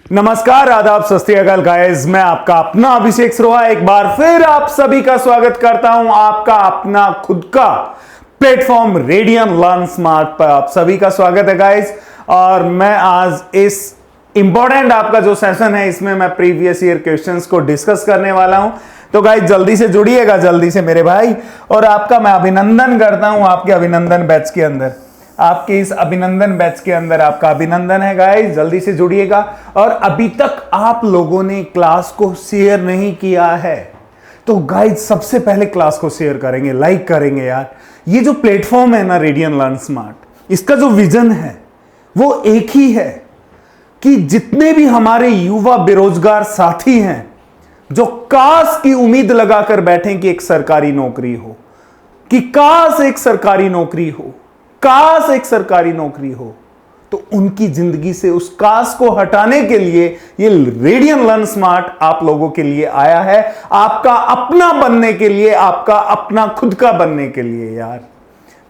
नमस्कार, आदाब, सत श्री अकाल गाइस। मैं आपका अपना अभिषेक सरोहा एक बार फिर आप सभी का स्वागत करता हूं आपका अपना खुद का प्लेटफॉर्म रेडियन लर्न स्मार्ट पर। आप सभी का स्वागत है गाइस। और मैं आज इस इंपॉर्टेंट आपका जो सेशन है इसमें मैं प्रीवियस ईयर क्वेश्चंस को डिस्कस करने वाला हूं। तो गाइस जल्दी से जुड़िएगा, जल्दी से मेरे भाई। और आपका मैं अभिनंदन करता हूं आपके अभिनंदन बैच के अंदर, आपके इस अभिनंदन बैच के अंदर आपका अभिनंदन है गाइस। जल्दी से जुड़िएगा। और अभी तक आप लोगों ने क्लास को शेयर नहीं किया है तो गाइस सबसे पहले क्लास को शेयर करेंगे, लाइक करेंगे यार। ये जो प्लेटफॉर्म है ना रेडियन लर्न स्मार्ट, इसका जो विजन है वो एक ही है कि जितने भी हमारे युवा बेरोजगार साथी हैं जो काश की उम्मीद लगाकर बैठे कि एक सरकारी नौकरी हो, कि काश एक सरकारी नौकरी हो, काश एक सरकारी नौकरी हो, तो उनकी जिंदगी से उस काश को हटाने के लिए ये रेडियन लर्न स्मार्ट आप लोगों के लिए आया है, आपका अपना बनने के लिए, आपका अपना खुद का बनने के लिए यार।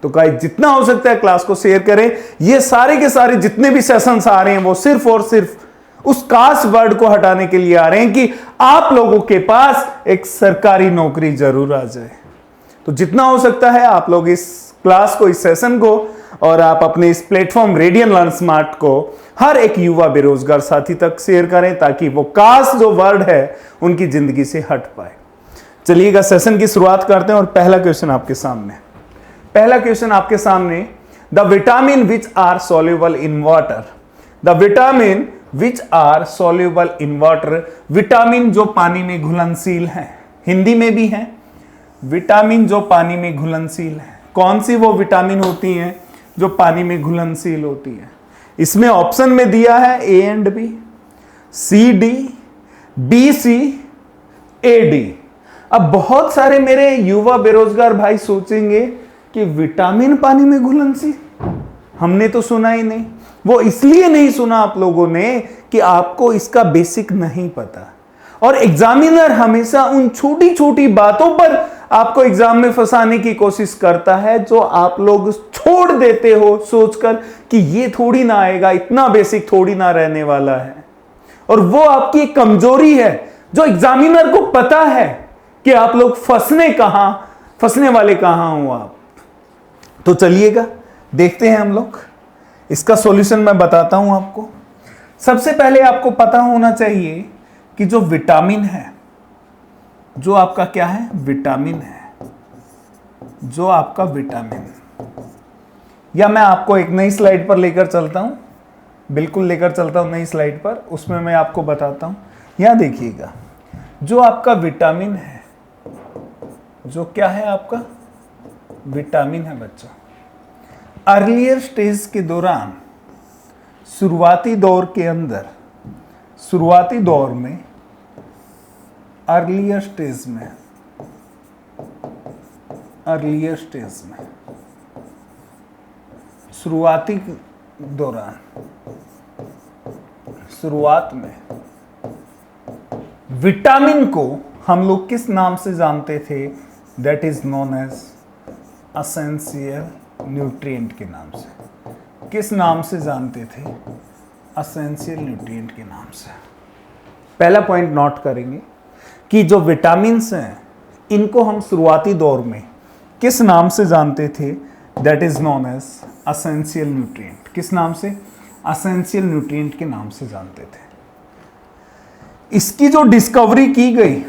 तो गाइस जितना हो सकता है क्लास को शेयर करें। ये सारे के सारे जितने भी सेशंस आ रहे हैं वो सिर्फ और सिर्फ उस काश वर्ड को हटाने के लिए आ रहे हैं कि आप लोगों के पास एक सरकारी नौकरी जरूर आ जाए। तो जितना हो सकता है आप लोग इस क्लास को, इस सेशन को, और आप अपने इस प्लेटफॉर्म रेडियन लर्न स्मार्ट को हर एक युवा बेरोजगार साथी तक शेयर करें ताकि वो काश जो वर्ड है उनकी जिंदगी से हट पाए। चलिएगा सेशन की शुरुआत करते हैं। और पहला क्वेश्चन आपके सामने, the vitamin which are soluble in water. The vitamin which are soluble in water, vitamin जो पानी में घुलनशील है, हिंदी में भी है विटामिन जो पानी में घुलनशील है। कौन सी वो विटामिन होती हैं जो पानी में घुलनशील होती है? इसमें ऑप्शन में दिया है A and B, C D, B C, A D. अब बहुत सारे मेरे युवा बेरोजगार भाई सोचेंगे कि विटामिन पानी में घुलनशील, हमने तो सुना ही नहीं। वो इसलिए नहीं सुना आप लोगों ने कि आपको इसका बेसिक नहीं पता। और एग्जामिनर हमेशा उन छोटी छोटी बातों पर आपको एग्जाम में फंसाने की कोशिश करता है जो आप लोग छोड़ देते हो सोचकर कि ये थोड़ी ना आएगा, इतना बेसिक थोड़ी ना रहने वाला है। और वो आपकी एक कमजोरी है जो एग्जामिनर को पता है कि आप लोग फंसने वाले कहां हो आप। तो चलिएगा देखते हैं हम लोग इसका सॉल्यूशन। मैं बताता हूं आपको। सबसे पहले आपको पता होना चाहिए कि जो विटामिन है, जो आपका क्या है, विटामिन है, जो आपका विटामिन, या मैं आपको एक नई स्लाइड पर लेकर चलता हूं, बिल्कुल लेकर चलता हूं नई स्लाइड पर, उसमें मैं आपको बताता हूं। यहां देखिएगा, जो आपका विटामिन है, जो क्या है आपका विटामिन है बच्चों, अर्लियर स्टेज के दौरान, शुरुआती दौर के अंदर, शुरुआती दौर में, अर्लियर स्टेज में, शुरुआती दौरान, शुरुआत में विटामिन को हम लोग किस नाम से जानते थे? That is known as essential nutrient के नाम से। किस नाम से जानते थे? एसेंशियल न्यूट्रिएंट के नाम से। पहला पॉइंट नोट करेंगे कि जो विटामिन्स हैं इनको हम शुरुआती दौर में किस नाम से जानते थे? That is known as essential nutrient. किस नाम से? एसेंशियल न्यूट्रिएंट के नाम से जानते थे। इसकी जो डिस्कवरी की गई,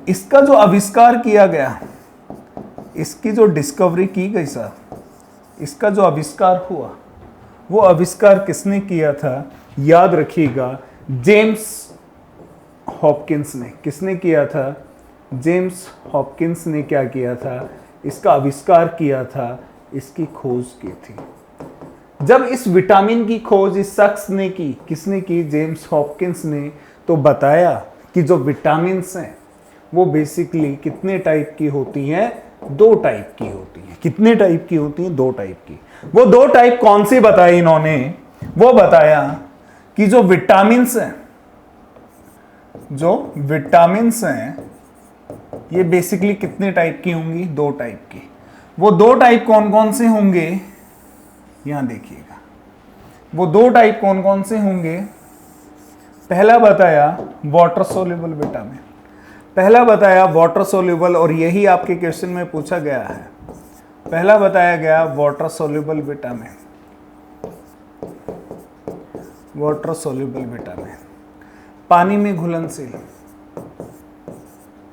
इसका जो आविष्कार किया गया, इसकी जो डिस्कवरी की गई सर, इसका जो आविष्कार हुआ, वो आविष्कार किसने किया था? याद रखिएगा, जेम्स हॉपकिंस ने। किसने किया था? जेम्स हॉपकिंस ने क्या किया था? इसका आविष्कार किया था, इसकी खोज की थी। जब इस विटामिन की खोज इस शख्स ने की, किसने की? जेम्स हॉपकिंस ने। तो बताया कि जो विटामिन्स हैं वो बेसिकली कितने टाइप की होती हैं? 2 टाइप की होती हैं। कितने टाइप की होती हैं? 2 टाइप की। वो 2 टाइप कौन सी बताई इन्होंने? वो बताया कि जो विटामिन्स हैं, ये बेसिकली कितने टाइप की होंगी? 2 टाइप की। वो 2 टाइप कौन कौन से होंगे? यहां देखिएगा, वो 2 टाइप कौन कौन से होंगे? पहला बताया वाटर सोल्यूबल विटामिन, पहला बताया वाटर सोल्यूबल, और यही आपके क्वेश्चन में पूछा गया है। पहला बताया गया water soluble vitamin, water soluble vitamin, पानी में घुलनशील,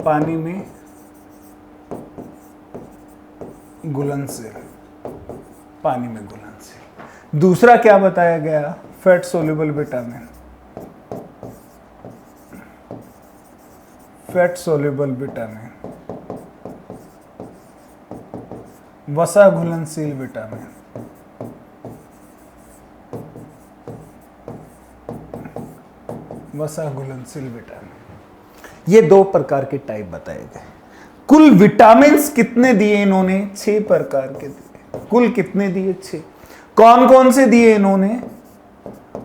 पानी में घुलनशील, पानी में घुलनशील। दूसरा क्या बताया गया? Fat soluble vitamin, fat soluble vitamin, वसा घुलनशील विटामिन, वसा घुलनशील विटामिन। ये 2 प्रकार के टाइप बताए गए। कुल विटामिन्स कितने दिए इन्होंने? 6 प्रकार के दिए। कुल कितने दिए? 6। कौन कौन से दिए इन्होंने?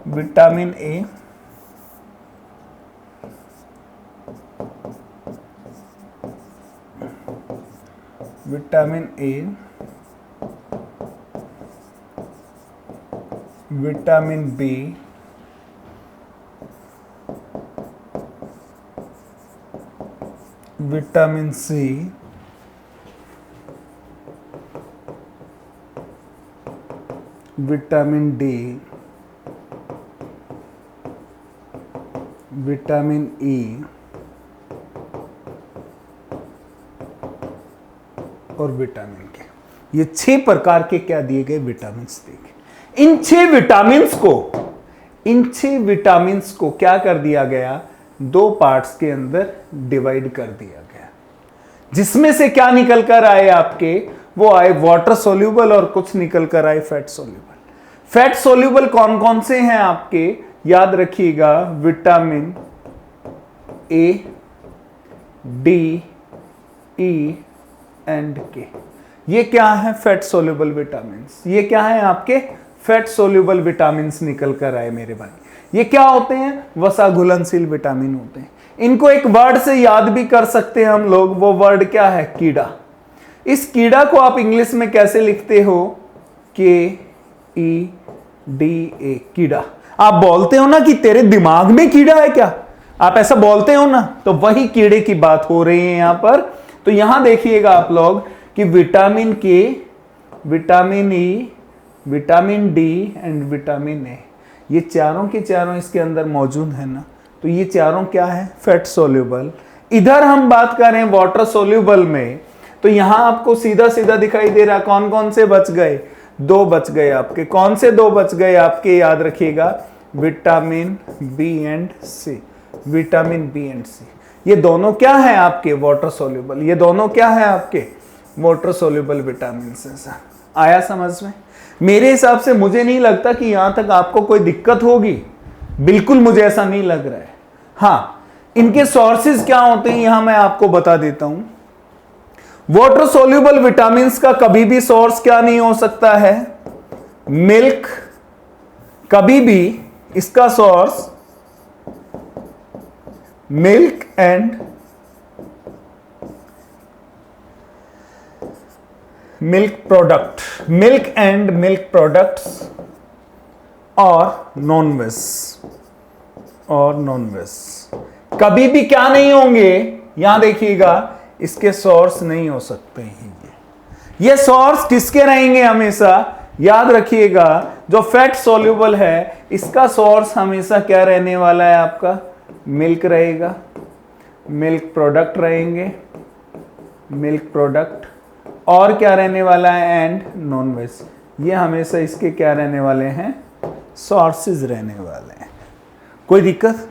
Vitamin A, vitamin A, vitamin B, vitamin C, vitamin D, vitamin E और विटामिन के। ये 6 प्रकार के क्या दिए गए? विटामिन्स दिए गए। इन 6 विटामिन्स को क्या कर दिया गया? 2 पार्ट्स के अंदर डिवाइड कर दिया गया, जिसमें से क्या निकल कर आए आपके? वो आए वाटर सोल्यूबल और कुछ निकल कर आए फैट सोल्यूबल। फैट सोल्यूबल कौन कौन से हैं आपके? याद रखिएगा, vitamin A, D, E and के। ये क्या है? Fat soluble vitamins. ये क्या है आपके? फैट सोल्यूबल विटामिन्स निकल कर आए मेरे भाई। ये क्या होते हैं? वसा घुलनशील विटामिन होते हैं। इनको एक वर्ड से याद भी कर सकते हैं हम लोग। वो वर्ड क्या है? कीड़ा। इस कीड़ा को आप इंग्लिश में कैसे लिखते हो? KEDA, कीड़ा। आप बोलते हो ना कि तेरे दिमाग में कीड़ा है क्या? आप ऐसा बोलते हो ना, तो वही कीड़े की बात हो रही है यहां पर। तो यहां देखिएगा आप लोग कि विटामिन के, vitamin E, vitamin D and vitamin A, ये चारों के चारों इसके अंदर मौजूद है ना। तो ये चारों क्या है? Fat soluble. इधर हम बात कर रहे हैं वाटर सोल्यूबल में, तो यहां आपको सीधा सीधा दिखाई दे रहा है कौन कौन से बच गए? 2 बच गए आपके। कौन से 2 बच गए आपके? याद रखिएगा, vitamin B and C, vitamin B and C. ये दोनों क्या है आपके? Water soluble. ये दोनों क्या है आपके? वाटर सोल्यूबल विटामिन से। आया समझ में? मेरे हिसाब से मुझे नहीं लगता कि यहां तक आपको कोई दिक्कत होगी। बिल्कुल मुझे ऐसा नहीं लग रहा है। हाँ, इनके सोर्सेज क्या होते हैं यहां मैं आपको बता देता हूं। वाटर सोल्यूबल विटामिन्स का कभी भी सोर्स क्या नहीं हो सकता है? मिल्क। कभी भी इसका source milk and milk product, milk and milk products और नॉन वेज, और नॉन वेज कभी भी क्या नहीं होंगे? यहां देखिएगा, इसके सोर्स नहीं हो सकते हैं। ये सोर्स किसके रहेंगे हमेशा? याद रखिएगा, जो फैट सोल्यूबल है इसका सोर्स हमेशा क्या रहने वाला है आपका? मिल्क रहेगा, मिल्क प्रोडक्ट रहेंगे, मिल्क प्रोडक्ट, और क्या रहने वाला है? And non veg. ये हमेशा इसके क्या रहने वाले हैं? सोर्सेज रहने वाले हैं। कोई दिक्कत?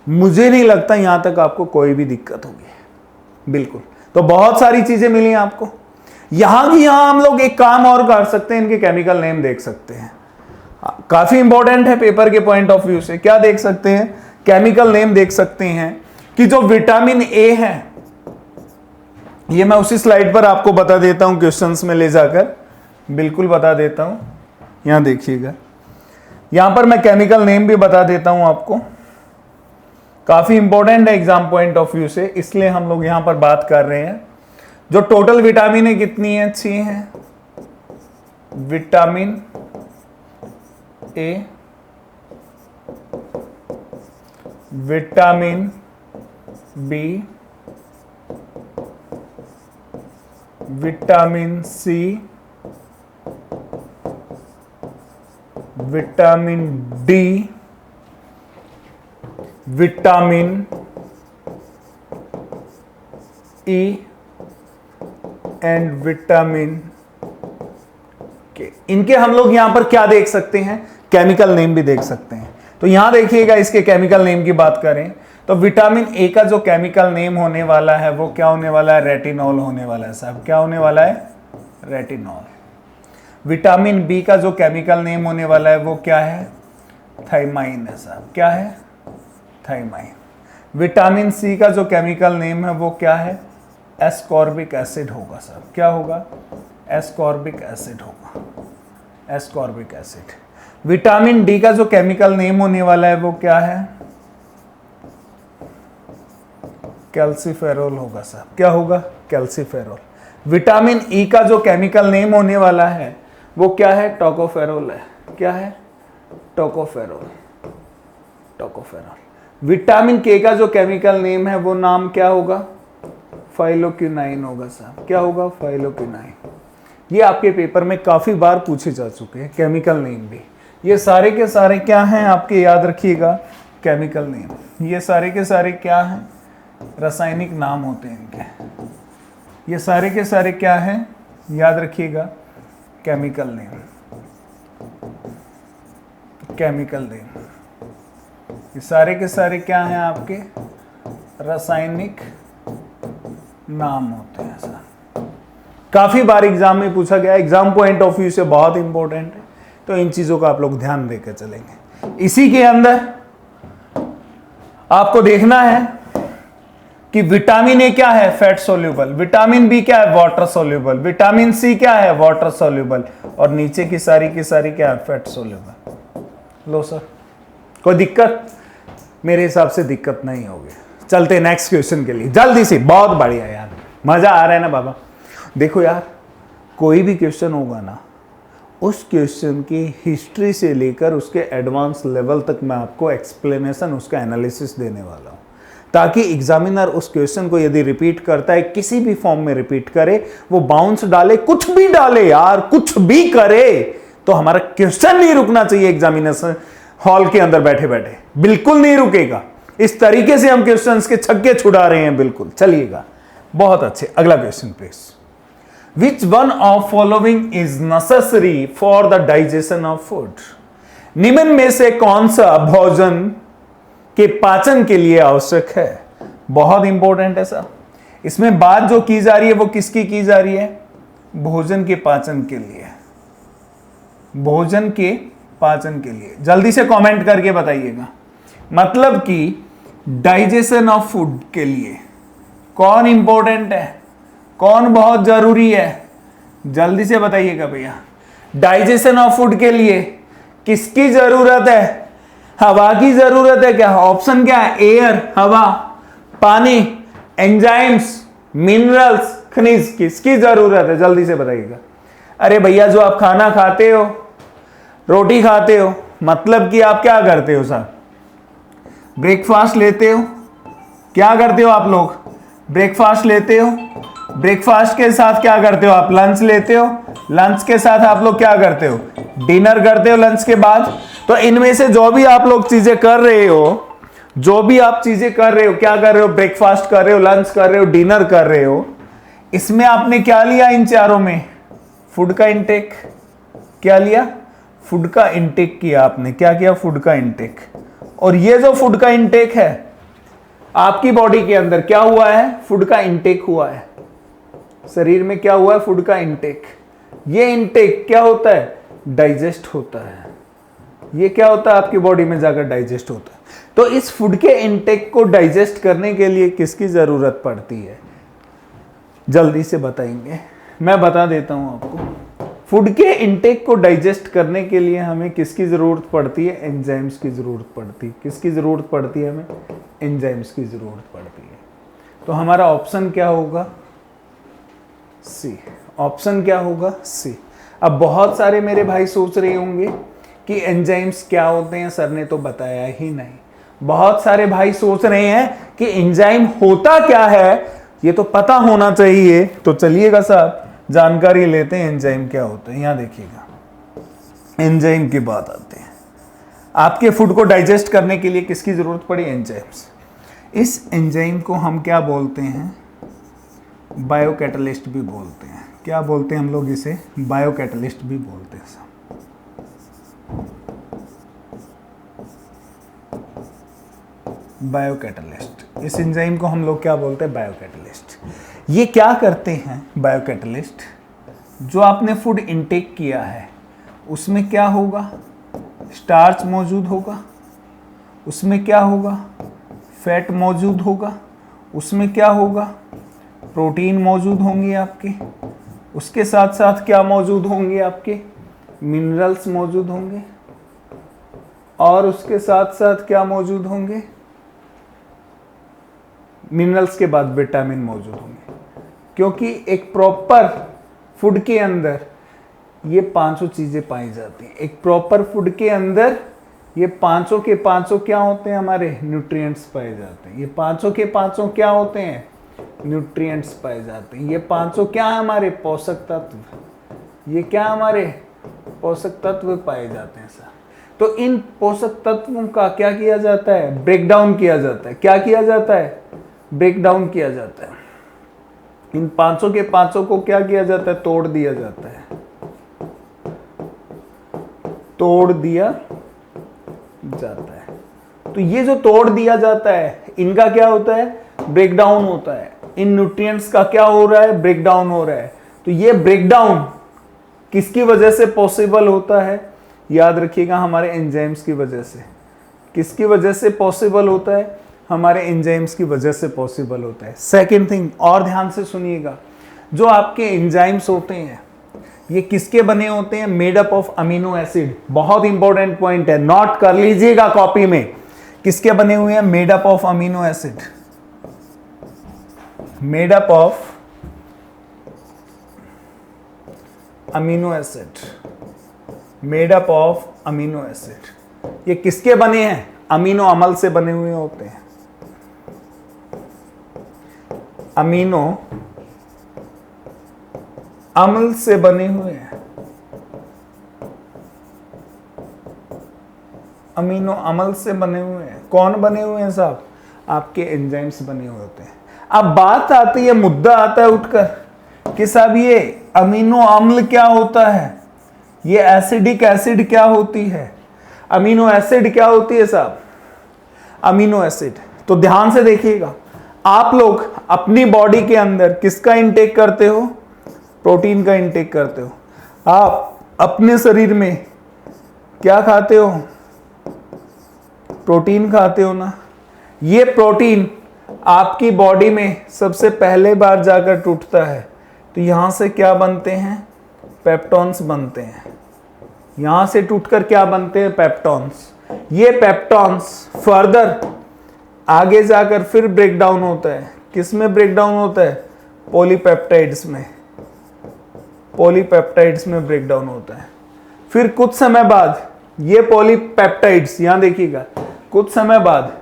मुझे नहीं लगता यहां तक आपको कोई भी दिक्कत होगी। बिल्कुल। तो बहुत सारी चीजें मिली आपको। यहां की यहां हम लोग एक काम और कर सकते हैं, इनके केमिकल नेम देख सकते हैं। काफी इंपॉर्टेंट है पेपर के पॉइंट ऑफ व्यू से। क्या देख सकते हैं? केमिकल नेम देख सकते हैं कि जो विटामिन ए है, ये मैं उसी स्लाइड पर आपको बता देता हूं, क्वेश्चंस में ले जाकर बिल्कुल बता देता हूं। यहां देखिएगा, यहां पर मैं केमिकल नेम भी बता देता हूं आपको। काफी इंपॉर्टेंट है एग्जाम पॉइंट ऑफ व्यू से, इसलिए हम लोग यहां पर बात कर रहे हैं। जो टोटल विटामिन है कितनी है? 6 है। Vitamin A, vitamin B, vitamin C, vitamin D, vitamin E and vitamin K. इनके हम लोग यहां पर क्या देख सकते हैं, केमिकल नेम भी देख सकते हैं। तो यहां देखिएगा, इसके केमिकल नेम की बात करें तो विटामिन ए का जो केमिकल नेम होने वाला है वो क्या होने वाला है, रेटिनॉल होने वाला है साहब। क्या होने वाला है, रेटिनॉल। विटामिन बी का जो केमिकल नेम होने वाला है वो क्या है, थाइमाइन है साहब। क्या है, थाइमाइन। विटामिन सी का जो केमिकल नेम है वो क्या है, एस्कॉर्बिक एसिड होगा साहब। क्या होगा, एस्कॉर्बिक एसिड होगा, एस्कॉर्बिक एसिड। विटामिन डी का जो केमिकल नेम होने वाला है वो क्या है, कैल्सीफेरोल होगा साहब। क्या होगा, कैल्सीफेरोल। विटामिन ई का जो केमिकल नेम होने वाला है वो क्या है, टोकोफेरोल है। क्या है, टोकोफेरोल, टोकोफेरोल। विटामिन के का जो केमिकल नेम है वो नाम क्या होगा, फाइलोक्विनाइन होगा साहब। क्या होगा, फाइलोक्विनाइन। ये आपके पेपर में काफी बार पूछे जा चुके हैं, केमिकल नेम भी। ये सारे के सारे क्या हैं आपके, याद रखिएगा, केमिकल नेम। ये सारे के सारे क्या हैं, रासायनिक नाम होते हैं इनके। ये सारे के सारे क्या हैं, याद रखिएगा, केमिकल नेम, केमिकल नेम। ये सारे के सारे क्या हैं आपके, रासायनिक नाम होते हैं सर। काफी बार एग्जाम में पूछा गया, एग्जाम पॉइंट ऑफ व्यू से बहुत इंपॉर्टेंट है, तो इन चीजों का आप लोग ध्यान देकर चलेंगे। इसी के अंदर आपको देखना है कि विटामिन ए क्या है, फैट सोल्यूबल। विटामिन बी क्या है, वाटर सोल्यूबल। विटामिन सी क्या है, वाटर सोल्यूबल। और नीचे की सारी क्या है, फैट सोल्यूबल। लो सर, कोई दिक्कत, मेरे हिसाब से दिक्कत नहीं होगी। चलते नेक्स्ट क्वेश्चन के लिए जल्दी से। बहुत बढ़िया यार, मजा आ रहा है ना बाबा। देखो यार, कोई भी क्वेश्चन होगा ना, उस क्वेश्चन की हिस्ट्री से लेकर उसके एडवांस लेवल तक मैं आपको एक्सप्लेनेशन, उसका एनालिसिस देने वाला हूं, ताकि एग्जामिनर उस क्वेश्चन को यदि रिपीट करता है, किसी भी फॉर्म में रिपीट करे, वो बाउंस डाले, कुछ भी डाले यार, कुछ भी करे, तो हमारा क्वेश्चन नहीं रुकना चाहिए एग्जामिनेशन हॉल के अंदर बैठे बैठे, बिल्कुल नहीं रुकेगा। इस तरीके से हम क्वेश्चंस के छक्के छुड़ा रहे हैं, बिल्कुल। चलिएगा, बहुत अच्छे। अगला question please. Which one of following is necessary for the digestion of food? निम्न में से कौन सा भोजन के पाचन के लिए आवश्यक है? बहुत इंपॉर्टेंट है सर। इसमें बात जो की जा रही है वो किसकी की जा रही है, भोजन के पाचन के लिए, भोजन के पाचन के लिए। जल्दी से कमेंट करके बताइएगा, मतलब कि डाइजेशन ऑफ फूड के लिए कौन इंपॉर्टेंट है, कौन बहुत जरूरी है, जल्दी से बताइएगा भैया। डाइजेशन ऑफ फूड के लिए किसकी जरूरत है, हवा की जरूरत है क्या? ऑप्शन क्या है, एयर, हवा, पानी, एंजाइम्स, मिनरल्स, खनिज, किसकी जरूरत है? जल्दी से बताइएगा। अरे भैया, जो आप खाना खाते हो, रोटी खाते हो, मतलब कि आप क्या करते हो साहब, ब्रेकफास्ट लेते हो। क्या करते हो आप लोग, ब्रेकफास्ट लेते हो। ब्रेकफास्ट के साथ क्या करते हो आप, लंच लेते हो। लंच के साथ आप लोग क्या करते हो, डिनर करते हो लंच के बाद। तो इनमें से जो भी आप लोग चीजें कर रहे हो, जो भी आप चीजें कर रहे हो, क्या कर रहे हो, ब्रेकफास्ट कर रहे हो, लंच कर रहे हो, डिनर कर रहे हो, इसमें आपने क्या लिया, इन चारों में फूड का इंटेक। क्या लिया, फूड का इंटेक किया आपने। क्या किया, फूड का इंटेक। और ये जो फूड का इंटेक है आपकी बॉडी के अंदर क्या हुआ है, फूड का इंटेक हुआ है। शरीर में क्या हुआ है, फूड का इंटेक। ये इंटेक क्या होता है, डाइजेस्ट होता है। ये क्या होता है, आपकी बॉडी में जाकर डाइजेस्ट होता है। तो इस फूड के इंटेक को डाइजेस्ट करने के लिए किसकी जरूरत पड़ती है, जल्दी से बताएंगे। मैं बता देता हूं आपको, फूड के इंटेक को डाइजेस्ट करने के लिए हमें किसकी जरूरत पड़ती है, एंजाइम्स की जरूरत पड़ती है। किसकी जरूरत पड़ती है, हमें एंजाइम्स की जरूरत पड़ती है। तो हमारा ऑप्शन क्या होगा, सी। ऑप्शन क्या होगा, सी। अब बहुत सारे मेरे भाई सोच रहे होंगे कि एंजाइम्स क्या होते हैं, सर ने तो बताया ही नहीं। बहुत सारे भाई सोच रहे हैं कि एंजाइम होता क्या है, ये तो पता होना चाहिए। तो चलिएगा साहब जानकारी लेते हैं एंजाइम क्या होता है। यहां देखिएगा एंजाइम की बात आती है। आपके फूड को डाइजेस्ट करने के लिए किसकी जरूरत पड़ी? एंजाइम्स। इस एंजाइम को हम क्या बोलते हैं? बायोकैटलिस्ट भी बोलते हैं। क्या बोलते हैं हम लोग इसे? बायोकैटलिस्ट भी बोलते हैं साहब। बायोकैटलिस्ट, इस एंजाइम को हम लोग क्या बोलते हैं? बायोकैटलिस्ट। ये क्या करते हैं बायोकैटलिस्ट? जो आपने फूड इनटेक किया है उसमें क्या होगा? स्टार्च मौजूद होगा, उसमें क्या होगा? फैट मौजूद होगा, उसमें क्या होगा? प्रोटीन मौजूद होंगे आपके, उसके साथ साथ क्या मौजूद होंगे आपके? मिनरल्स मौजूद होंगे, और उसके साथ साथ क्या मौजूद होंगे? मिनरल्स के बाद विटामिन मौजूद होंगे। क्योंकि एक प्रॉपर फूड के अंदर ये पांचों चीजें पाई जाती हैं। एक प्रॉपर फूड के अंदर ये पांचों के पांचों क्या होते हैं? हमारे न्यूट्रिएंट्स पाए जाते हैं। ये पांचों के पांचों क्या होते हैं? न्यूट्रिएंट्स पाए जाते हैं। ये पांचों क्या है? हमारे पोषक तत्व। ये क्या हमारे पोषक तत्व पाए जाते हैं सर। तो इन पोषक तत्वों का क्या किया जाता है? ब्रेक डाउन किया जाता है। क्या किया जाता है? ब्रेक डाउन किया जाता है। इन पांचों के पांचों को क्या किया जाता है? तोड़ दिया जाता है। तोड़ दिया जाता है। तो ये जो तोड़ दिया जाता है इनका क्या होता है? ब्रेक डाउन होता है। इन न्यूट्रिएंट्स का क्या हो रहा है? ब्रेक डाउन हो रहा है। तो ये ब्रेक डाउन किसकी वजह से पॉसिबल होता है? याद रखिएगा, हमारे एंजाइम्स की वजह से। किसकी वजह से पॉसिबल होता है? हमारे एंजाइम्स की वजह से पॉसिबल होता है। सेकंड थिंग, और ध्यान से सुनिएगा, जो आपके एंजाइम्स होते हैं ये किसके बने होते हैं? Made up of amino acid. बहुत इंपॉर्टेंट पॉइंट है, नोट कर लीजिएगा कॉपी में। किसके बने हुए हैं? Made up of amino acid. Made up of amino acid. Made up of amino acid. ये किसके बने हैं? अमीनो अम्ल से बने हुए होते हैं। अमीनो अम्ल से बने हुए हैं। अमीनो अम्ल से बने हुए हैं। कौन बने हुए हैं साहब? आपके एंजाइम्स बने हुए होते हैं। अब बात आती है, मुद्दा आता है उठकर कि साहब ये अमीनो अम्ल क्या होता है? ये एसिडिक एसिड क्या होती है? अमीनो एसिड क्या होती है साहब? Amino acid. तो ध्यान से देखिएगा, आप लोग अपनी बॉडी के अंदर किसका इंटेक करते हो? प्रोटीन का इंटेक करते हो। आप अपने शरीर में क्या खाते हो? प्रोटीन खाते हो ना। ये प्रोटीन आपकी बॉडी में सबसे पहले बार जाकर टूटता है तो यहां से क्या बनते हैं? पेप्टॉन्स बनते हैं। यहां से टूटकर क्या बनते हैं? पेप्टॉन्स। ये पेप्टॉन्स फर्दर आगे जाकर फिर ब्रेक डाउन होता है। किस में ब्रेक डाउन होता है? पॉलीपेप्टाइड्स में। पॉलीपेप्टाइड्स में ब्रेक डाउन होता है। फिर कुछ समय बाद ये पॉलीपेप्टाइड्स, यहां देखिएगा, कुछ समय बाद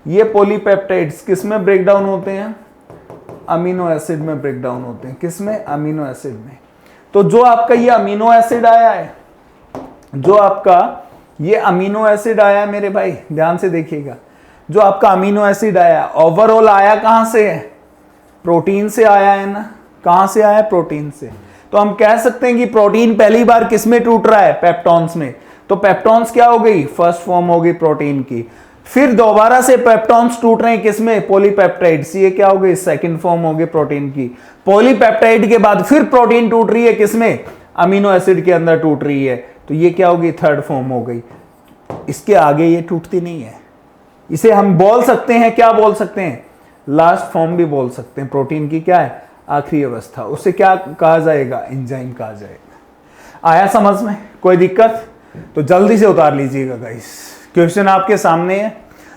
ये पॉलीपेप्टाइड्स किस में ब्रेक डाउन होते हैं? अमीनो एसिड में ब्रेक डाउन होते हैं। किस में? अमीनो एसिड में। तो जो आपका ये अमीनो एसिड आया है, जो आपका ये अमीनो एसिड आया है मेरे भाई, ध्यान से देखिएगा, जो आपका अमीनो एसिड आया ओवरऑल आया कहां से है? प्रोटीन से आया है ना। कहां से आया? प्रोटीन से। तो हम कह सकते हैं कि प्रोटीन पहली बार किस में टूट रहा है? पेप्टॉन्स में। तो पेप्टॉन्स क्या हो गई? फर्स्ट फॉर्म हो गई प्रोटीन की। फिर दोबारा से पेप्टॉन्स टूट रहे हैं किस में? पॉलीपेप्टाइड्स। ये क्या हो गई? सेकंड फॉर्म हो गई प्रोटीन की। पॉलीपेप्टाइड के बाद फिर प्रोटीन टूट रही है किस में? अमीनो एसिड के अंदर टूट रही है। तो ये क्या हो गई? थर्ड फॉर्म हो गई। इसके आगे ये टूटती नहीं है। इसे हम बोल सकते हैं, क्या बोल सकते हैं? लास्ट फॉर्म भी बोल सकते हैं। प्रोटीन की क्या है? आखिरी अवस्था। उसे क्या कहा जाएगा? एंजाइम कहा जाएगा। आया समझ में? कोई दिक्कत? तो जल्दी से उतार लीजिएगा गाइस। क्वेश्चन आपके सामने है,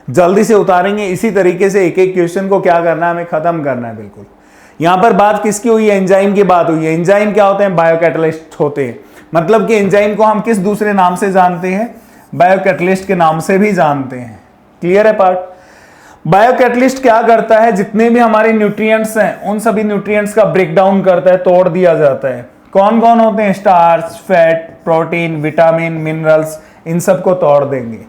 जल्दी से उतारेंगे। इसी तरीके से एक एक क्वेश्चन को क्या करना है? हमें खत्म करना है। बिल्कुल। यहां पर बात किसकी हुई है? एंजाइम की बात हुई है। एंजाइम क्या होते हैं? बायोकैटलिस्ट होते हैं। मतलब कि एंजाइम को हम किस दूसरे नाम से जानते हैं? बायोकैटलिस्ट के नाम से भी जानते हैं। क्लियर है पार्ट? बायोकैटलिस्ट क्या करता है, जितने भी हमारे न्यूट्रिएंट्स हैं उन सभी न्यूट्रिएंट्स का ब्रेकडाउन करता है, तोड़ दिया जाता है। कौन कौन होते हैं? Starch, fat, protein, vitamin, minerals, इन सबको तोड़ देंगे।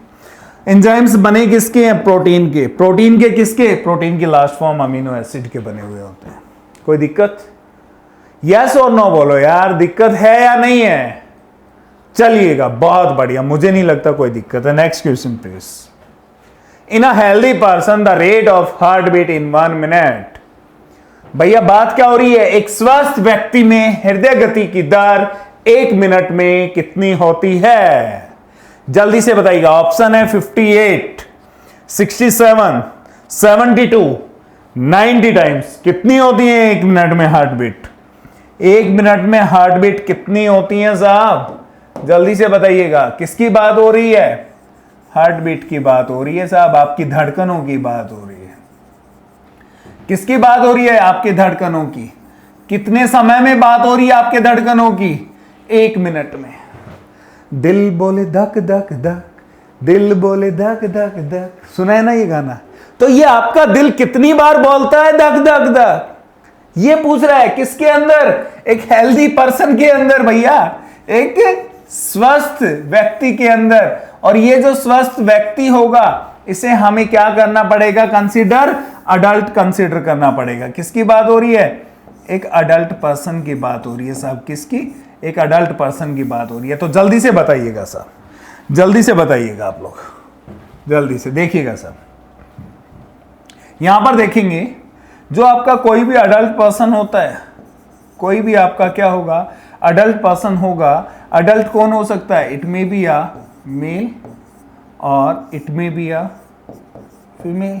एंजाइम्स बने किसके हैं? प्रोटीन के। प्रोटीन के किसके? प्रोटीन की लास्ट फॉर्म अमीनो एसिड के बने हुए होते हैं। कोई दिक्कत? यस और नो बोलो यार, दिक्कत है या नहीं है? चलिएगा, बहुत बढ़िया, मुझे नहीं लगता कोई दिक्कत है। Next question please. In a healthy person the rate of heart beat in 1 minute. भैया बात क्या हो रही है? एक स्वस्थ व्यक्ति में हृदय गति की दर 1 मिनट में कितनी होती है? जल्दी से बताइएगा। ऑप्शन है 58, 67, 72, 90 टाइम्स। कितनी होती है 1 मिनट में हार्ट बीट? 1 मिनट में हार्ट बीट कितनी होती है साहब? जल्दी से बताइएगा। किसकी बात हो रही है? हार्ट बीट की बात हो रही है साहब, आपकी धड़कनों की बात हो रही है। किसकी बात हो रही है? आपकी धड़कनों की। कितने समय में बात हो रही है आपके धड़कनों की? 1 मिनट में। दिल बोले धक धक धक, दिल बोले धक धक धक, सुना है ना ये गाना? तो ये आपका दिल कितनी बार बोलता है धक धक धक? ये पूछ रहा है किसके अंदर? एक हेल्दी पर्सन के अंदर भैया, एक स्वस्थ व्यक्ति के अंदर। और ये जो स्वस्थ व्यक्ति होगा इसे हमें क्या करना पड़ेगा? कंसीडर अडल्ट कंसीडर करना पड़ेगा। किसकी बात हो रही है? एक अडल्ट पर्सन की बात हो रही है साहब। किसकी? एक अडल्ट पर्सन की बात हो रही है। तो जल्दी से बताइएगा साहब, जल्दी से बताइएगा आप लोग, जल्दी से देखिएगा साहब। यहां पर देखेंगे जो आपका कोई भी अडल्ट पर्सन होता है, कोई भी आपका क्या होगा? अडल्ट पर्सन होगा। अडल्ट कौन हो सकता है? It may be a male और it may be a female.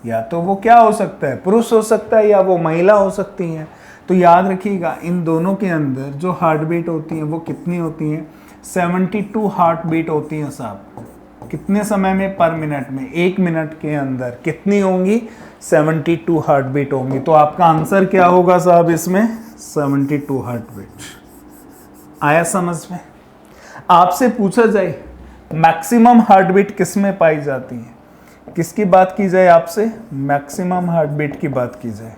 या तो वो क्या हो सकता है? पुरुष हो सकता है या वो महिला हो सकती है। तो याद रखिएगा इन दोनों के अंदर जो हार्ट बीट होती है वो कितनी होती है? 72 हार्ट बीट होती है साहब। कितने समय में? पर मिनट में। 1 मिनट के अंदर कितनी होंगी? 72 हार्ट बीट होंगी। तो आपका आंसर क्या होगा साहब इसमें? 72 हार्ट बीट। आया समझ में? आपसे पूछा जाए मैक्सिमम हार्ट बीट किस में पाई जाती है? किसकी बात की जाए आपसे? मैक्सिमम हार्ट बीट की बात की जाए,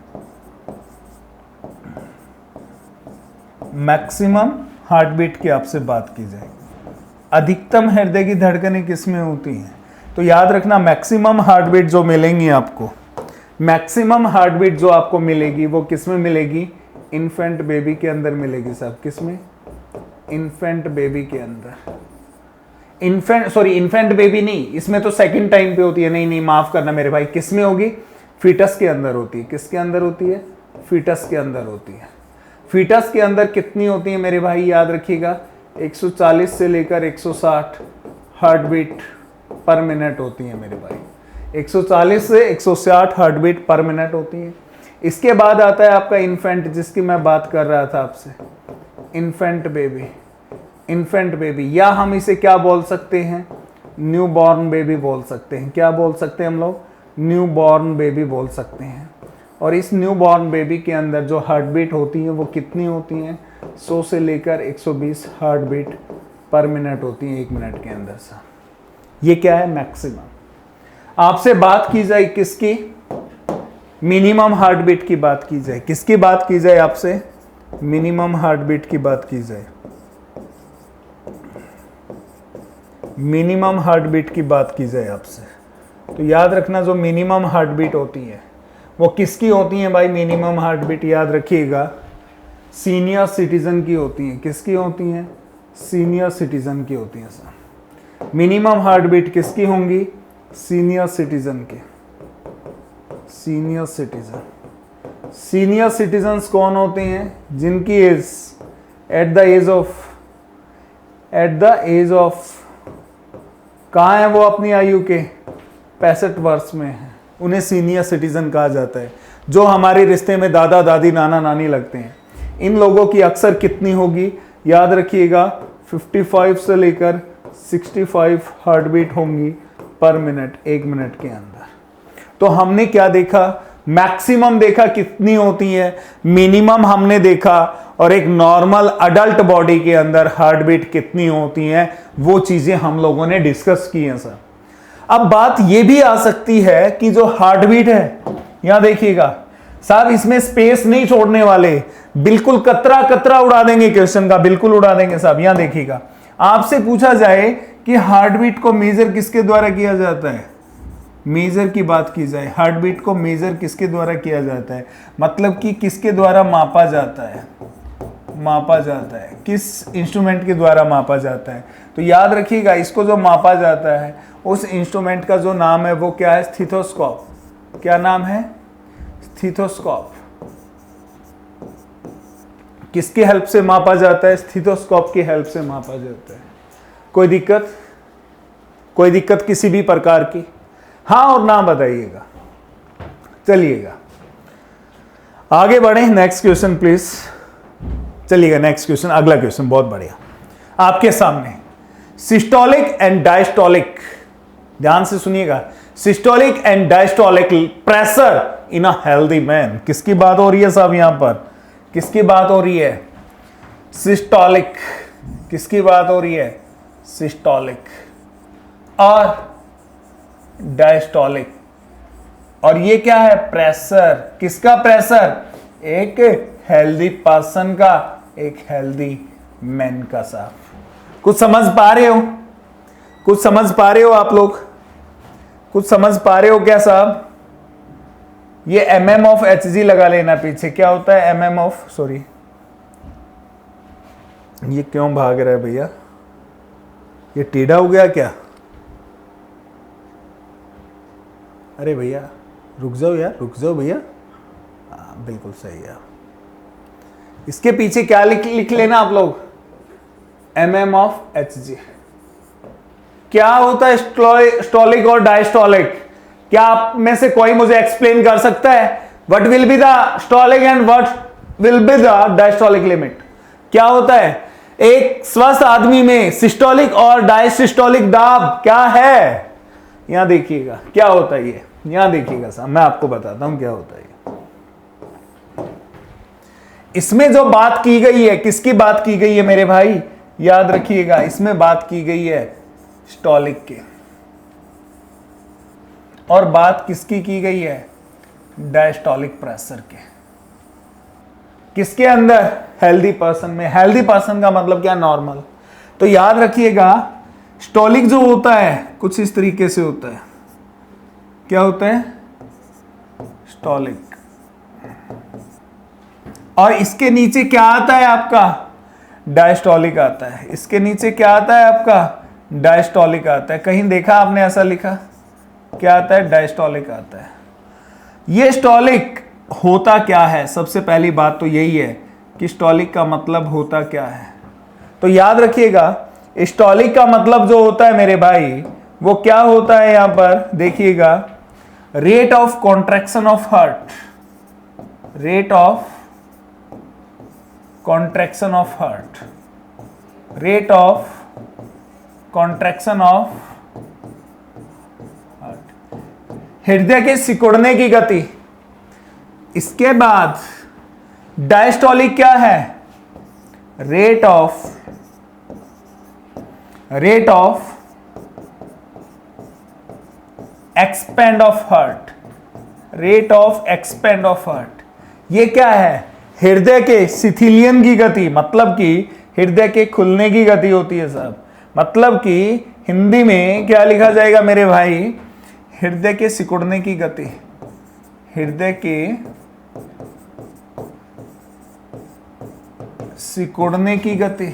मैक्सिमम हार्ट बीट की आपसे बात की जाए, अधिकतम हृदय की धड़कनें किस में होती हैं? तो याद रखना मैक्सिमम हार्ट बीट जो मिलेंगी आपको, मैक्सिमम हार्ट बीट जो आपको मिलेगी वो किस में मिलेगी? इन्फेंट बेबी के अंदर मिलेगी साहब। किस में? इन्फेंट बेबी के अंदर। इन्फेंट बेबी नहीं, इसमें तो सेकंड टाइम पे होती है। नहीं, माफ करना मेरे भाई, किस में होगी? फीटस के अंदर होती है। किसके अंदर होती है? फीटस के अंदर होती है। फीटस के अंदर कितनी होती है मेरे भाई? याद रखिएगा 140 से लेकर 160 हार्ट बीट पर मिनट होती है मेरे भाई। 140 से 160 हार्ट बीट पर मिनट होती है। इसके बाद आता है आपका इन्फेंट, जिसकी मैं बात कर रहा था आपसे, इन्फेंट बेबी। इन्फेंट बेबी या हम इसे क्या बोल सकते हैं? न्यू बॉर्न बेबी बोल सकते हैं। क्या बोल सकते हैं हम लोग? न्यू बॉर्न बेबी बोल सकते हैं। और इस न्यू बॉर्न बेबी के अंदर जो हार्ट बीट होती है वो कितनी होती हैं? 100 से लेकर 120 हार्ट बीट पर मिनट होती हैं 1 मिनट के अंदर सा। ये क्या है? मैक्सिमम। आपसे बात की जाए किसकी? मिनिमम हार्ट बीट की बात की जाए। किसकी बात की जाए आपसे? मिनिमम हार्ट बीट की बात की जाए। मिनिमम हार्ट बीट की बात की जाए आपसे, तो याद रखना जो मिनिमम हार्ट बीट होती है वो किसकी होती है भाई? मिनिमम हार्ट बीट याद रखिएगा सीनियर सिटीजन की होती है। किसकी होती है? सीनियर सिटीजन की होती है सर। मिनिमम हार्ट बीट किसकी होंगी? सीनियर सिटीजन के। Senior citizen. सीनियर सिटीजन्स कौन होते हैं? जिनकी age at the age of कहाँ है वो अपनी आयु के? 65 वर्ष में है, उन्हें सीनियर सिटीजन कहा जाता है। जो हमारे रिश्ते में दादा दादी नाना नानी लगते हैं, इन लोगों की अक्सर कितनी होगी? याद रखिएगा 55 से लेकर 65 हार्ट बीट होंगी पर मिनट 1 मिनट के अंदर। तो हमने क्या देखा? मैक्सिमम देखा कितनी होती है, मिनिमम हमने देखा, और एक नॉर्मल अडल्ट बॉडी के अंदर हार्ट बीट कितनी होती है वो चीजें हम लोगों ने डिस्कस की हैं सर। अब बात यह भी आ सकती है कि जो हार्ट बीट है, यहां देखिएगा साहब, इसमें स्पेस नहीं छोड़ने वाले, बिल्कुल कतरा कतरा उड़ा देंगे क्वेश्चन का, बिल्कुल उड़ा देंगे साहब। यहां देखिएगा, आपसे पूछा जाए कि हार्ट बीट को मेजर किसके द्वारा किया जाता है, मेजर की बात की जाए, हार्ट बीट को मेजर किसके द्वारा किया जाता है, मतलब कि किसके द्वारा मापा जाता है, मापा जाता है, किस इंस्ट्रूमेंट के द्वारा मापा जाता है। तो याद रखिएगा, इसको जो मापा जाता है उस इंस्ट्रूमेंट का जो नाम है वो क्या है, स्टेथोस्कोप। क्या नाम है, स्टेथोस्कोप। किसकी हेल्प से मापा जाता है, स्टेथोस्कोप की हेल्प से मापा जाता है। कोई दिक्कत, कोई दिक्कत किसी भी प्रकार की, हाँ और ना बताइएगा। चलिएगा आगे बढ़े, नेक्स्ट क्वेश्चन प्लीज। चलिएगा नेक्स्ट क्वेश्चन, अगला क्वेश्चन बहुत बढ़िया आपके सामने, सिस्टोलिक एंड डायस्टोलिक, ध्यान से सुनिएगा, systolic and diastolic pressure in a healthy man. किसकी बात हो रही है साहब, यहां पर किसकी बात हो रही है, सिस्टोलिक, किसकी बात हो रही है, सिस्टोलिक और डायस्टोलिक। और ये क्या है, प्रेशर, किसका प्रेशर, एक हेल्दी पर्सन का, एक हेल्दी मैन का साहब। कुछ समझ पा रहे हो, कुछ समझ पा रहे हो आप लोग, कुछ समझ पा रहे हो क्या साहब। ये mm ऑफ hg लगा लेना पीछे, क्या होता है mm ऑफ, सॉरी ये क्यों भाग रहा है भैया, ये टेढ़ा हो गया क्या, अरे भैया रुक जाओ यार, रुक जाओ भैया, बिल्कुल सही है। इसके पीछे क्या लिख लेना आप लोग, mm ऑफ hg। क्या होता है स्टोलिक और डायस्टोलिक, क्या आप में से कोई मुझे एक्सप्लेन कर सकता है, what will be the systolic and what will be the diastolic limit. क्या होता है, एक स्वस्थ आदमी में सिस्टोलिक और डायसिस्टोलिक दाब क्या है, यहां देखिएगा क्या होता है ये, यहां देखिएगा साहब, मैं आपको बताता हूं क्या होता है। इसमें जो बात की गई है, किसकी बात की गई है मेरे भाई, याद रखिएगा, इसमें बात की गई है स्टोलिक के, और बात किसकी की गई है, डायस्टोलिक प्रेशर के। किसके अंदर, हेल्दी पर्सन में। हेल्दी पर्सन का मतलब क्या, नॉर्मल। तो याद रखिएगा, स्टोलिक जो होता है कुछ इस तरीके से होता है, क्या होता है, स्टोलिक, और इसके नीचे क्या आता है आपका, डायस्टोलिक आता है। इसके नीचे क्या आता है आपका, डायस्टोलिक आता है। कहीं देखा आपने ऐसा लिखा, क्या आता है, डायस्टोलिक आता है। ये स्टोलिक होता क्या है, सबसे पहली बात तो यही है कि स्टोलिक का मतलब होता क्या है। तो याद रखिएगा, स्टोलिक का मतलब जो होता है मेरे भाई, वो क्या होता है, यहां पर देखिएगा, rate of contraction of heart, rate of contraction of heart, rate of contraction of heart, हृदय के सिकुड़ने की गति। इसके बाद डायस्टोलिक क्या है, rate of expand of heart, rate of expand of heart. ये क्या है, हृदय के शिथिलियन की गति, मतलब कि हृदय के खुलने की गति होती है साहब। मतलब कि हिंदी में क्या लिखा जाएगा मेरे भाई, हृदय के सिकुड़ने की गति, हृदय के सिकुड़ने की गति,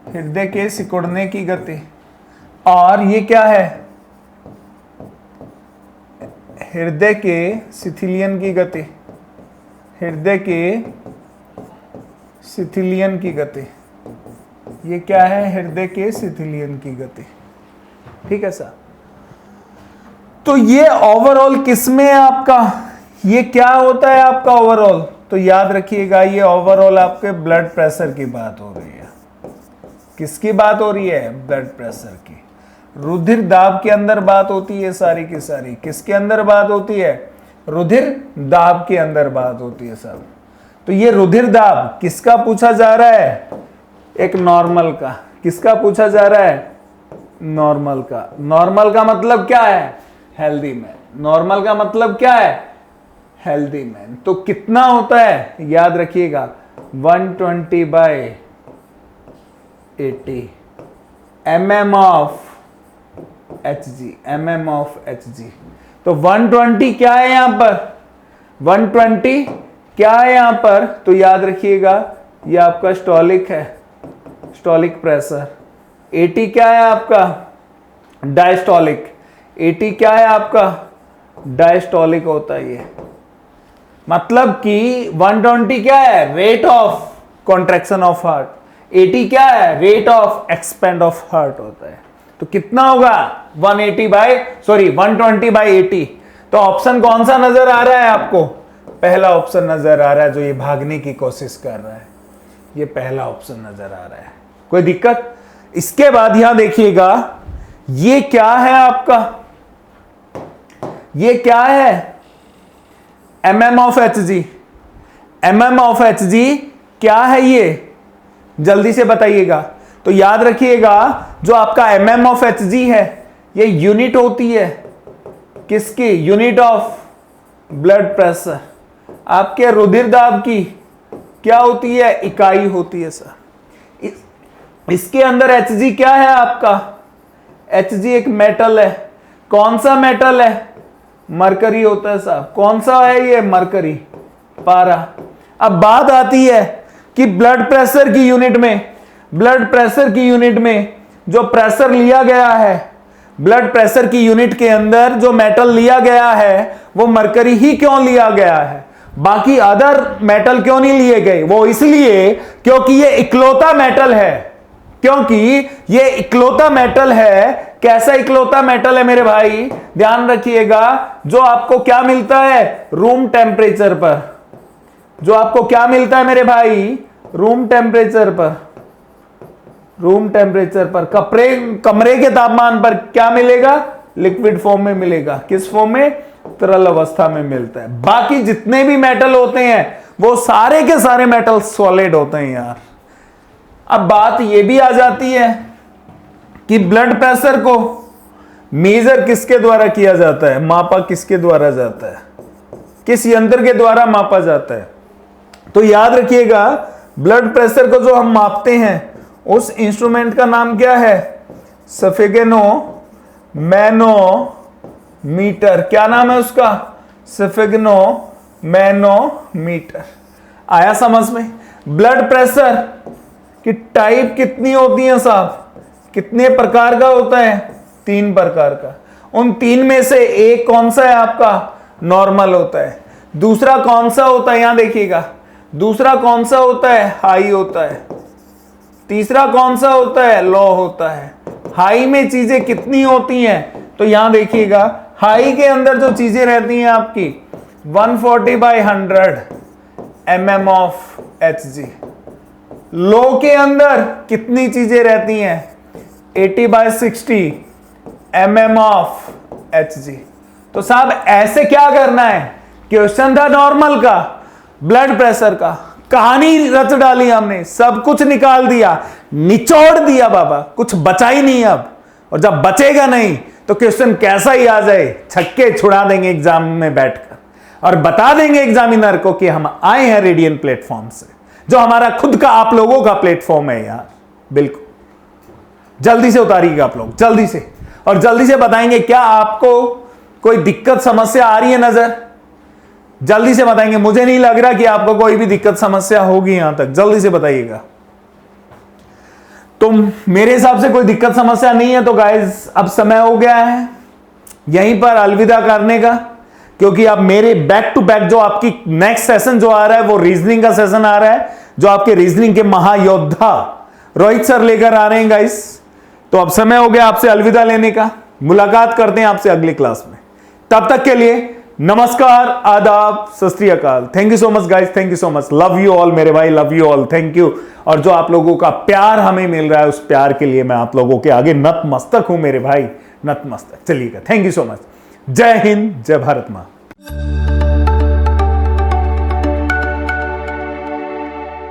हृदय के सिकुड़ने की गति। और ये क्या है, हृदय के शिथिलियन की गति, हृदय के शिथिलियन की गति। ये क्या है, हृदय के शिथिलियन की गति। ठीक है सर। तो ये ओवरऑल किसमें है आपका, ये क्या होता है आपका ओवरऑल, तो याद रखिएगा, ये ओवरऑल आपके ब्लड प्रेशर की बात हो रही है। किसकी बात हो रही है, ब्लड प्रेशर की। रुधिर दाब के अंदर बात होती है सारी की सारी। किसके अंदर बात होती है, रुधिर दाब के अंदर बात होती है सब। तो ये रुधिर दाब किसका पूछा जा रहा है, एक नॉर्मल का। किसका पूछा जा रहा है, नॉर्मल का। नॉर्मल का मतलब क्या है? Healthy man. नॉर्मल का मतलब क्या है? Healthy man. तो कितना होता है याद रखिएगा, 120/80 mm of Hg, mm of Hg। तो 120 क्या है यहां पर? 120 क्या है यहां पर? तो याद रखिएगा ये आपका स्टॉलिक है, स्टॉलिक प्रेशर। 80 क्या है आपका? डायस्टॉलिक। 80 क्या है आपका? डायस्टॉलिक होता है ये। मतलब कि 120 क्या है? Rate of contraction of heart. 80 क्या है? Rate of expand of heart होता है। तो कितना होगा? 120/80। तो ऑप्शन कौन सा नजर आ रहा है आपको? पहला ऑप्शन नजर आ रहा है, जो ये भागने की कोशिश कर रहा है, ये पहला ऑप्शन नजर आ रहा है। कोई दिक्कत? इसके बाद यहां देखिएगा, ये क्या है आपका? ये क्या है? mm of Hg। mm of Hg क्या है ये? जल्दी से बताइएगा। तो याद रखिएगा, जो आपका mm ऑफ Hg है, ये यूनिट होती है किसकी? Unit of blood pressure. आपके रुधिर दाब की क्या होती है? इकाई होती है सर। इसके अंदर Hg क्या है आपका? Hg एक मेटल है। कौन सा मेटल है? मरकरी होता है साहब। कौन सा है ये? मरकरी, पारा। अब बात आती है कि ब्लड प्रेशर की यूनिट में, ब्लड प्रेशर की यूनिट में जो प्रेशर लिया गया है, ब्लड प्रेशर की यूनिट के अंदर जो मेटल लिया गया है वो मरकरी ही क्यों लिया गया है? बाकी अदर मेटल क्यों नहीं लिए गए? वो इसलिए क्योंकि ये इकलौता मेटल है। क्योंकि ये इकलौता मेटल है। कैसा इकलौता मेटल है मेरे भाई? ध्यान रखिएगा, जो आपको क्या मिलता है? रूम टेम्परेचर पर। जो आपको क्या मिलता है मेरे भाई? रूम टेम्परेचर पर। रूम टेम्परेचर पर, कमरे के तापमान पर क्या मिलेगा? लिक्विड फॉर्म में मिलेगा। किस फॉर्म में? तरल अवस्था में मिलता है। बाकी जितने भी मेटल होते हैं वो सारे के सारे मेटल सॉलिड होते हैं यार। अब बात ये भी आ जाती है कि ब्लड प्रेशर को मेजर किसके द्वारा किया जाता है? मापा किसके द्वारा जाता है? किस यंत्र के द्वारा मापा जाता है? तो याद रखिएगा, ब्लड प्रेशर को जो हम मापते हैं उस इंस्ट्रूमेंट का नाम क्या है? सफेगेनो मैनोमीटर। क्या नाम है उसका? सफेगेनो मैनोमीटर। आया समझ में? ब्लड प्रेशर की टाइप कितनी होती है साहब? कितने प्रकार का होता है? 3 प्रकार का। उन 3 में से एक कौन सा है आपका? नॉर्मल होता है। दूसरा कौन सा होता है? यहां देखिएगा, दूसरा कौन सा होता है? हाई होता है। तीसरा कौन सा होता है? लो होता है। हाई में चीजें कितनी होती हैं? तो यहां देखिएगा, हाई के अंदर जो चीजें रहती हैं आपकी 140/100 mm ऑफ Hg। लो के अंदर कितनी चीजें रहती हैं? 80/60 mm ऑफ Hg। तो साहब ऐसे क्या करना है? क्वेश्चन था नॉर्मल का, ब्लड प्रेशर का, कहानी रच डाली हमने, सब कुछ निकाल दिया, निचोड़ दिया बाबा, कुछ बचा ही नहीं अब। और जब बचेगा नहीं तो क्वेश्चन कैसा ही आ जाए, छक्के छुड़ा देंगे एग्जाम में बैठकर और बता देंगे एग्जामिनर को कि हम आए हैं रेडियन प्लेटफॉर्म से, जो हमारा खुद का आप लोगों का प्लेटफॉर्म है यार। बिल्कुल जल्दी से उतारिएगा आप लोग, जल्दी से, और जल्दी से बताएंगे क्या आपको कोई दिक्कत समस्या आ रही है नजर? जल्दी से बताएंगे। मुझे नहीं लग रहा कि आपको कोई भी दिक्कत समस्या होगी यहां तक। जल्दी से बताइएगा। तो मेरे हिसाब से कोई दिक्कत समस्या नहीं है। तो गाइस अब समय हो गया है यहीं पर अलविदा करने का, क्योंकि अब मेरे बैक टू बैक जो आपकी नेक्स्ट सेशन जो आ रहा है वो रीजनिंग का सेशन आ रहा है, जो आपके रीजनिंग के महायोद्धा रोहित सर लेकर आ रहे हैं गाइस। तो अब समय हो गया आपसे अलविदा लेने का। मुलाकात करते हैं आपसे अगली क्लास में। तब तक के लिए नमस्कार, आदाब, सत श्री अकाल। Thank you so much guys, thank you so much. Love you all मेरे भाई, love you all, thank you. और जो आप लोगों का प्यार हमें मिल रहा है उस प्यार के लिए मैं आप लोगों के आगे नतमस्तक हूं मेरे भाई, नतमस्तक। चलिएगा, थैंक यू सो मच। जय हिंद, जय भारत मां।